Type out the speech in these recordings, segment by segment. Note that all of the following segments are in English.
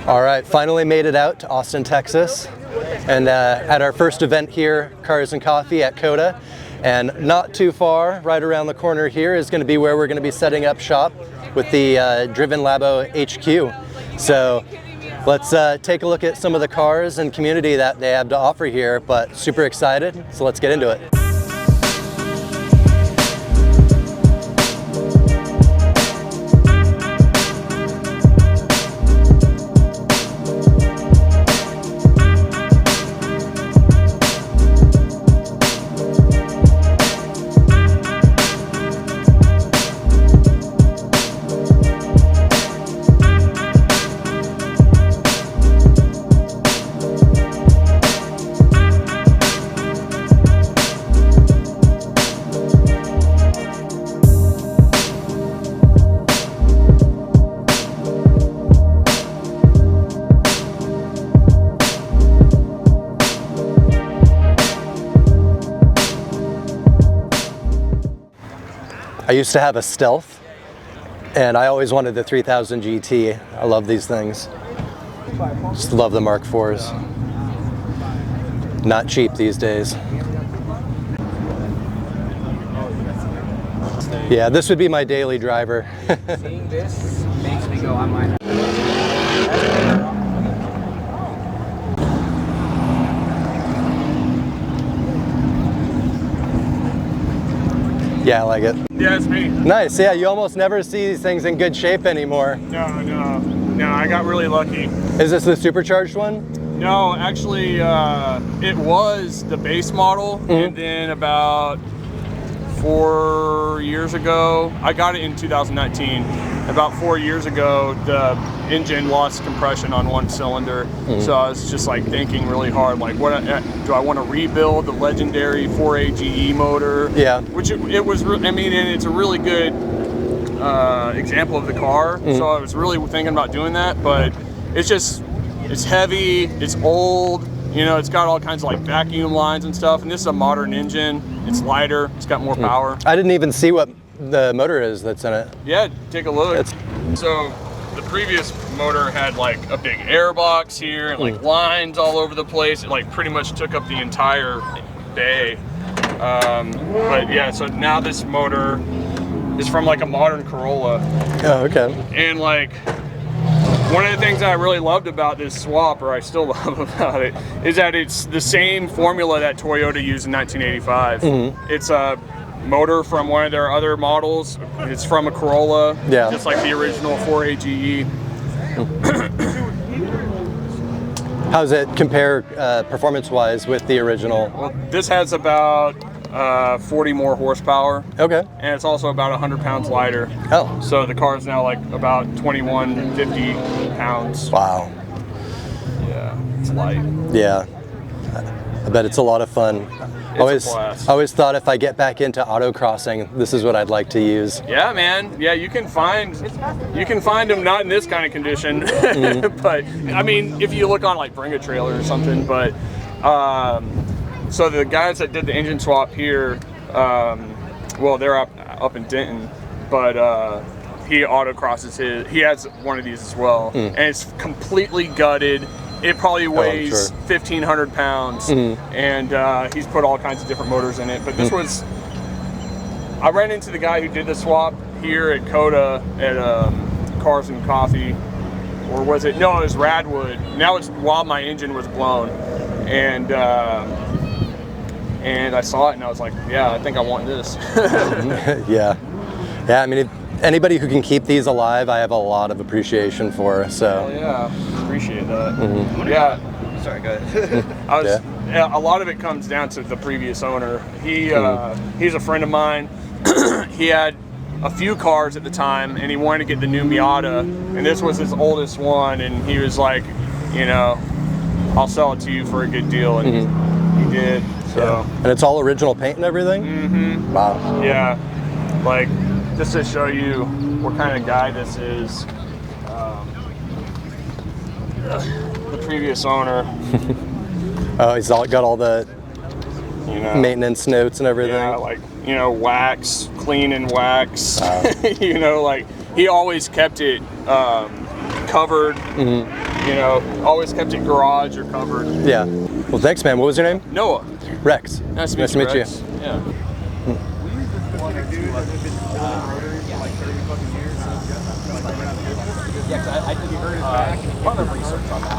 All right, finally made it out to Austin, Texas, and at our first event here, Cars and Coffee at COTA. And not too far, right around the corner here, is going to be where we're going to be setting up shop with the DRVN Labo HQ. So let's take a look at some of the cars and community that they have to offer here, but super excited, so let's get into it. I used to have a Stealth, and I always wanted the 3000 GT. I love these things. Just love the Mark IVs. Not cheap these days. Yeah, this would be my daily driver. Seeing this makes me go, I might. Yeah, I like it. Yeah, it's me. Nice, yeah, you almost never see these things in good shape anymore. No, I got really lucky. Is this the supercharged one? No, actually, it was the base model, and then about 4 years ago, I got it in 2019. About 4 years ago, the engine lost compression on one cylinder. So I was just like thinking really hard, like, what do I want to rebuild the legendary 4AGE motor? Yeah. Which it was, I mean, and it's a really good example of the car. So I was really thinking about doing that, but it's just, it's heavy, it's old, you know, it's got all kinds of like vacuum lines and stuff. And this is a modern engine. It's lighter, it's got more power. I didn't even see what the motor is that's in it. Yeah, take a look. So the previous motor had like a big air box here and like lines all over the place. It like pretty much took up the entire bay. But yeah, so now this motor is from like a modern Corolla. Oh, okay. And like, one of the things that I really loved about this swap, or I still love about it, is that it's the same formula that Toyota used in 1985. It's a motor from one of their other models. It's from a Corolla, just like the original 4AGE. How does it compare performance-wise with the original? Well, this has about 40 more horsepower. Okay. And it's also about 100 pounds lighter. Oh. So the car is now like about 2150 pounds. Wow. Yeah, it's light. Yeah. I bet it's a lot of fun. I always thought if I get back into autocrossing, this is what I'd like to use. Yeah, man. Yeah, you can find them not in this kind of condition, but I mean, if you look on like Bring a Trailer or something. But so the guys that did the engine swap here, well, they're up in Denton, but he autocrosses his. He has one of these as well, and it's completely gutted. It probably weighs 1,500 pounds, and he's put all kinds of different motors in it. But this was, I ran into the guy who did the swap here at COTA at Cars and Coffee, or was it? No, it was Radwood. Now it's while my engine was blown, and I saw it and I was like, yeah, I think I want this. Yeah. I mean, anybody who can keep these alive, I have a lot of appreciation for. So. Oh, yeah, appreciate that. Yeah. Sorry, go ahead. A lot of it comes down to the previous owner. He's a friend of mine. He had a few cars at the time, and he wanted to get the new Miata, and this was his oldest one, and he was like, you know, I'll sell it to you for a good deal, and he did. So. And it's all original paint and everything? Wow. Yeah. Like, just to show you what kind of guy this is, the previous owner. Oh, he's got all the maintenance notes and everything. Yeah, like, you know, wax, clean and wax. You know, like, he always kept it covered You know, always kept it garage or covered. Yeah. Well, thanks, man. What was your name? Noah. Rex. Nice to meet you. Rex. Yeah.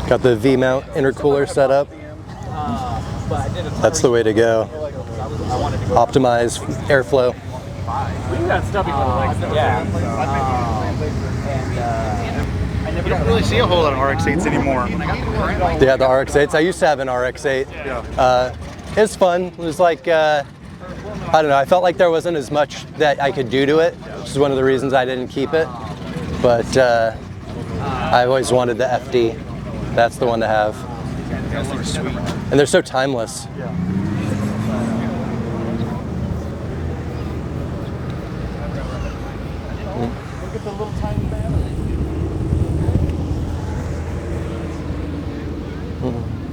Got the V-mount intercooler set up. That's the way to go. Optimize airflow. You don't really see a whole lot of RX-8s anymore. Yeah, the RX-8s. I used to have an RX-8. Yeah. It was fun. It was like, I don't know, I felt like there wasn't as much that I could do to it, which is one of the reasons I didn't keep it. But I always wanted the FD. That's the one to have. And they're so timeless. Look at the little tiny battery.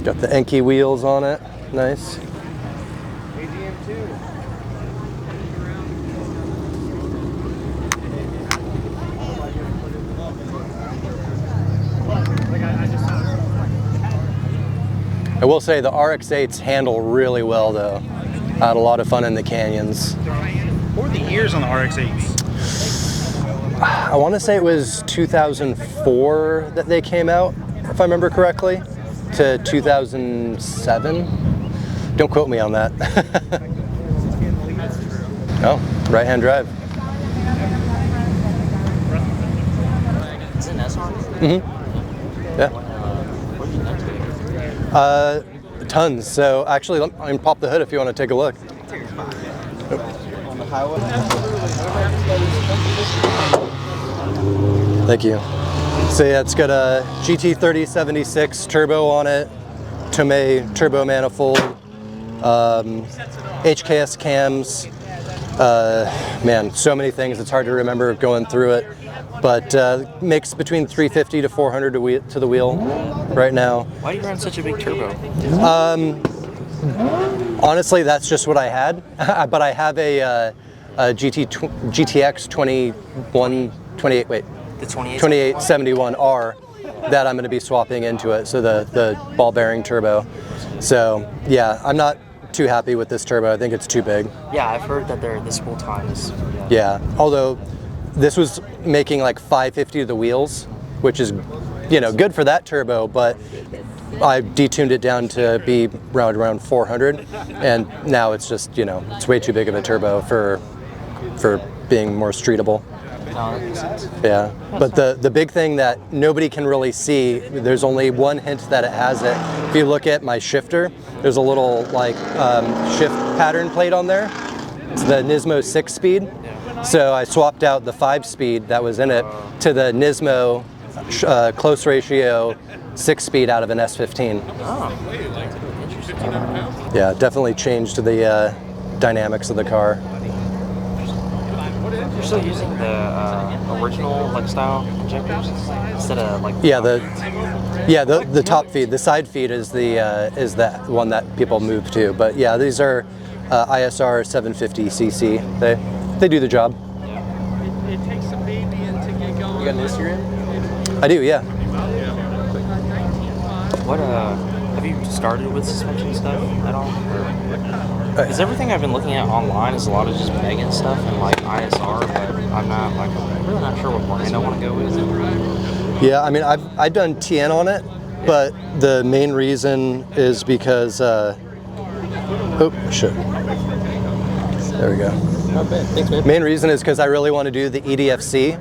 Got the Enki wheels on it. Nice. I will say the RX-8s handle really well though. I had a lot of fun in the canyons. What were the years on the RX-8s? I want to say it was 2004 that they came out, if I remember correctly, to 2007. Don't quote me on that. Oh, right-hand drive. Mm-hmm. Yeah. Tons. So actually, I can pop the hood if you want to take a look. Thank you. So yeah, it's got a GT3076 turbo on it, Tomei turbo manifold, HKS cams. Man, so many things. It's hard to remember going through it. But makes between 350 to 400 to the wheel right now. Why do you run such a big turbo? Honestly, that's just what I had. But I have a GTX 2871R that I'm going to be swapping into it. So the ball bearing turbo. So yeah, I'm not too happy with this turbo. I think it's too big. Yeah, I've heard that they're this full time is. Yeah, although this was making like 550 to the wheels, which is, you know, good for that turbo, but I detuned it down to be around 400, and now it's just, you know, it's way too big of a turbo for being more streetable. No, that makes sense. Yeah, but the big thing that nobody can really see, there's only one hint that it has it. If you look at my shifter, there's a little like shift pattern plate on there. It's the Nismo 6-speed. So I swapped out the 5-speed that was in it to the Nismo close ratio 6-speed out of an S15. Oh, interesting. Yeah, definitely changed the dynamics of the car. You're still using the original like style injectors instead of like. Yeah, the top feed. The side feed is the one that people move to. But yeah, these are ISR 750cc. They do the job. It takes a baby in to get going. You got this year in? I do, yeah. What have you started with suspension stuff at all? Because everything I've been looking at online is a lot of just Megan stuff and like ISR, but I'm really not sure what brand I want to go with. Yeah, I mean, I've done TN on it, but the main reason is because oh shit. There we go. Not bad. Thanks, man. Main reason is because I really want to do the EDFC,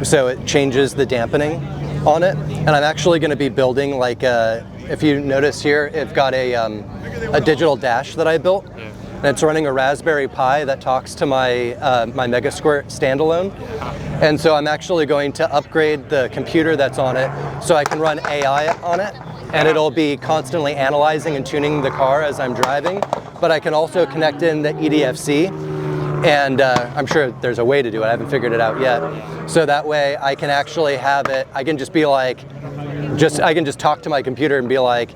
so it changes the dampening on it. And I'm actually going to be building like if you notice here, it's got a digital dash that I built, and it's running a Raspberry Pi that talks to my my Megasquirt standalone. And so I'm actually going to upgrade the computer that's on it so I can run AI on it, and it'll be constantly analyzing and tuning the car as I'm driving. But I can also connect in the EDFC, and I'm sure there's a way to do it. I haven't figured it out yet. So that way I can actually have it, I can just be like, I can just talk to my computer and be like,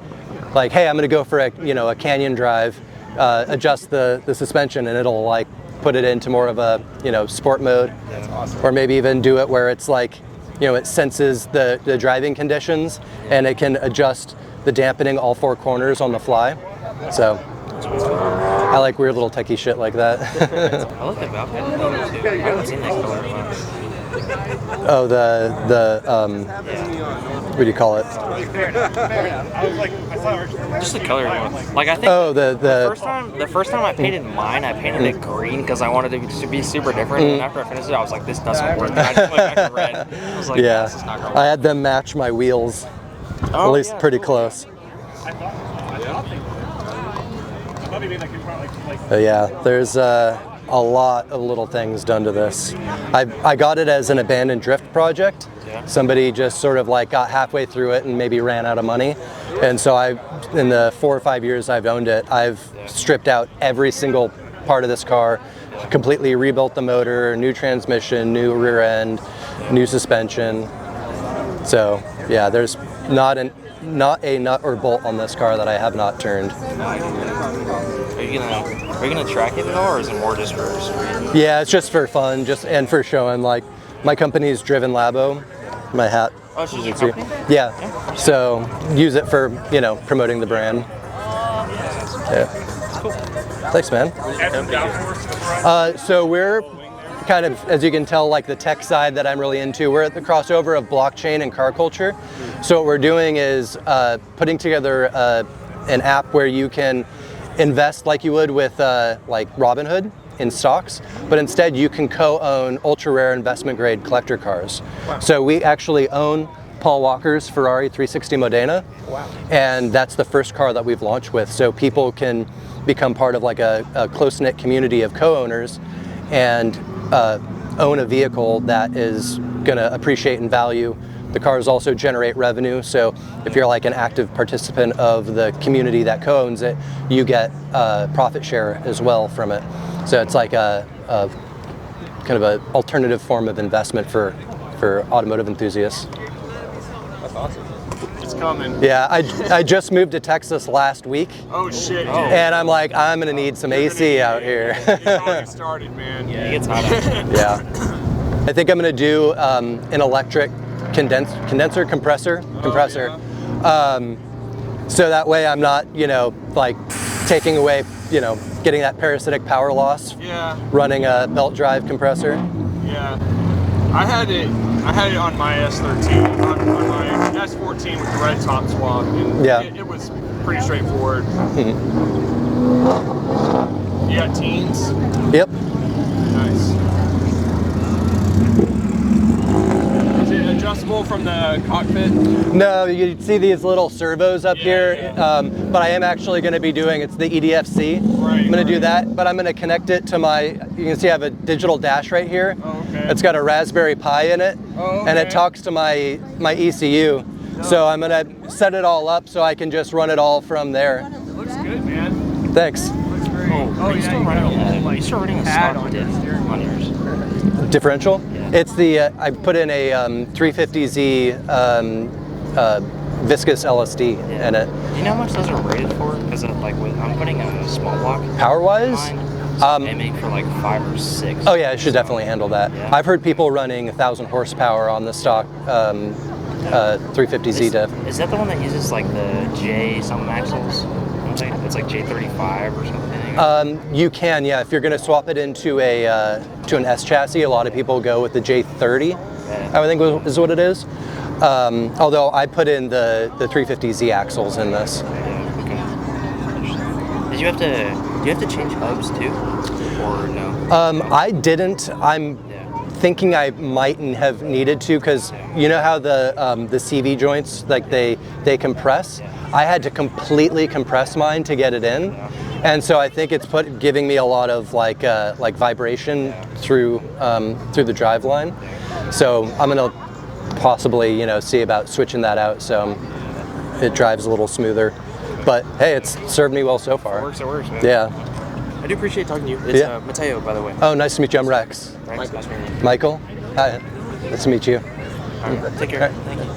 hey, I'm gonna go for a canyon drive, adjust the suspension, and it'll like put it into more of a sport mode. That's awesome. Or maybe even do it where it's like it senses the driving conditions, and it can adjust the dampening all 4 corners on the fly. So I like weird little techie shit like that. I like the Valkyrie color too. I haven't seen that color in a while. Oh, what do you call it? Just the color one. Like I think the first time I painted mine, I painted it green because I wanted it to be super different. And after I finished it, I was like, this doesn't work. And I just went back to red. I was like, yeah, this is not gonna work. I had them match my wheels, at least pretty close. But yeah, there's a lot of little things done to this. I got it as an abandoned drift project. Yeah. Somebody just sort of like got halfway through it and maybe ran out of money. And so in the 4 or 5 years I've owned it, I've stripped out every single part of this car, completely rebuilt the motor, new transmission, new rear end, new suspension. So yeah, there's not a nut or bolt on this car that I have not turned. Are you gonna track it at all, or is it more just for street? Yeah, it's just for fun, and for showing. Like, my company's DRVN Labo, my hat. Oh, it's just your company? Yeah. So use it for promoting the brand. Yeah. Cool. Thanks, man. So we're kind of, as you can tell, like the tech side that I'm really into. We're at the crossover of blockchain and car culture. So what we're doing is putting together an app where you can invest like you would with like Robinhood in stocks, but instead you can co-own ultra rare investment grade collector cars. Wow. So we actually own Paul Walker's Ferrari 360 Modena. Wow. And that's the first car that we've launched with. So people can become part of like a close-knit community of co-owners and own a vehicle that is gonna appreciate in value. The cars also generate revenue, so if you're like an active participant of the community that co-owns it, you get profit share as well from it. So it's like a kind of an alternative form of investment for automotive enthusiasts. That's awesome. It's coming. Yeah, I just moved to Texas last week. Oh shit. Dude. And I'm like, I'm gonna need some AC out here. It's already started, man. Yeah, it gets hot out here. Yeah. I think I'm gonna do an electric compressor. So that way I'm not, like taking away, getting that parasitic power loss. Yeah. Running a belt drive compressor. Yeah. I had it on my S13, on my S14 with the red top swap, and yeah. It was pretty straightforward. You got teens? Yep. Nice. Adjustable from the cockpit? No, you see these little servos up here, but I am actually going to be doing, it's the EDFC. Right, I'm going to do that, but I'm going to connect it to you can see I have a digital dash right here. Oh, okay. It's got a Raspberry Pi in it, and it talks to my ECU. So I'm going to set it all up so I can just run it all from there. It looks good, man. Thanks. Looks great. Oh, you still running a stock diff on yours? Differential? Yeah. It's the, I put in a 350Z viscous LSD in it. Do you know how much those are rated for? Because I'm putting a small block. Power-wise? They make for like 5 or 6. Oh yeah, it should definitely handle that. Yeah. I've heard people running 1,000 horsepower on the stock 350Z diff. Is that the one that uses like the J something axles? It's like J35 or something. You can, yeah. If you're going to swap it into to an S chassis, a lot of people go with the J30. Yeah. I think is what it is. Although I put in the 350Z axles in this. Yeah, okay. Do you have to change hubs too, or no? I didn't. I'm thinking I mightn't have needed to, because you know how the CV joints, like they compress. I had to completely compress mine to get it in, and so I think it's giving me a lot of like vibration through the drive line. So I'm gonna possibly see about switching that out so it drives a little smoother. But hey, it's served me well so far. It works, man. Yeah. I do appreciate talking to you. It's Mateo, by the way. Oh, nice to meet you. I'm Rex. Nice meeting you. Michael. Hi. Nice to meet you. All right, take care. Thank you.